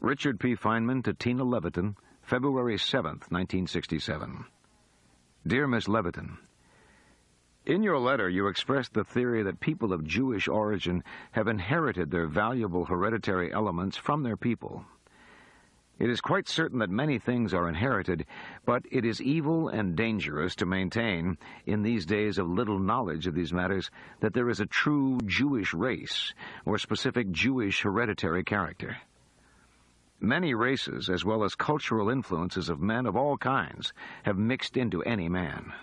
Richard P. Feynman to Tina Leviton, February 7th, 1967. Dear Miss Leviton, in your letter you expressed the theory that people of Jewish origin have inherited their valuable hereditary elements from their people. It is quite certain that many things are inherited, but it is evil and dangerous to maintain, in these days of little knowledge of these matters, that there is a true Jewish race or specific Jewish hereditary character. Many races, as well as cultural influences of men of all kinds, have mixed into any man.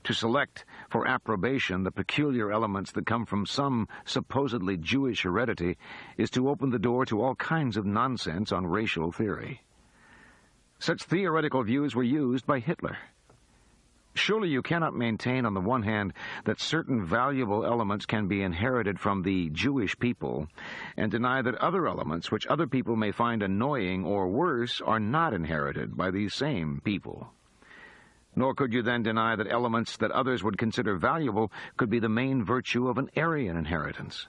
To select for approbation the peculiar elements that come from some supposedly Jewish heredity is to open the door to all kinds of nonsense on racial theory. Such theoretical views were used by Hitler. Surely you cannot maintain, on the one hand, that certain valuable elements can be inherited from the Jewish people, and deny that other elements which other people may find annoying or worse are not inherited by these same people. Nor could you then deny that elements that others would consider valuable could be the main virtue of an Aryan inheritance.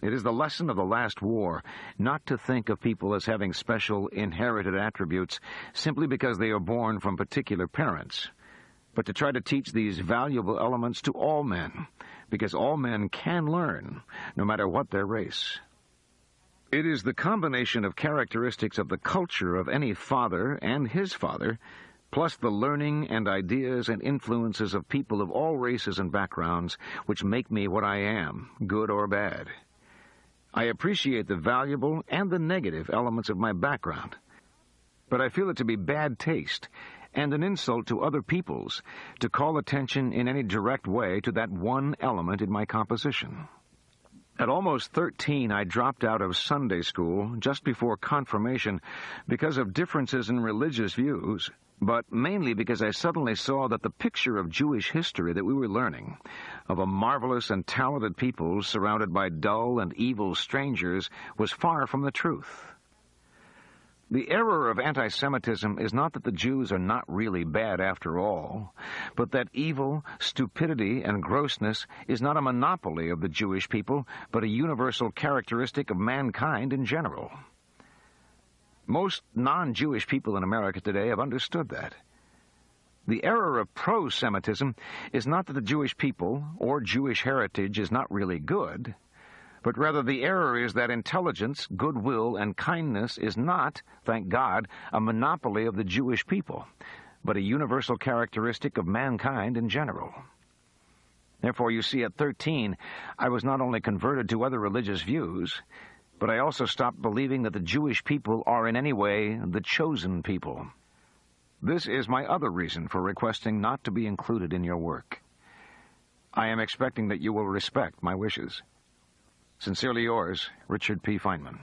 It is the lesson of the last war not to think of people as having special inherited attributes simply because they are born from particular parents, but to try to teach these valuable elements to all men, because all men can learn, no matter what their race. It is the combination of characteristics of the culture of any father and his father, plus the learning and ideas and influences of people of all races and backgrounds, which make me what I am, good or bad. I appreciate the valuable and the negative elements of my background, but I feel it to be bad taste and an insult to other peoples to call attention in any direct way to that one element in my composition. At almost 13, I dropped out of Sunday school just before confirmation because of differences in religious views, but mainly because I suddenly saw that the picture of Jewish history that we were learning, of a marvelous and talented people surrounded by dull and evil strangers, was far from the truth. The error of anti-Semitism is not that the Jews are not really bad after all, but that evil, stupidity, and grossness is not a monopoly of the Jewish people, but a universal characteristic of mankind in general. Most non-Jewish people in America today have understood that. The error of pro-Semitism is not that the Jewish people or Jewish heritage is not really good, but rather the error is that intelligence, goodwill, and kindness is not, thank God, a monopoly of the Jewish people, but a universal characteristic of mankind in general. Therefore, you see, at 13, I was not only converted to other religious views, but I also stopped believing that the Jewish people are in any way the chosen people. This is my other reason for requesting not to be included in your work. I am expecting that you will respect my wishes. Sincerely yours, Richard P. Feynman.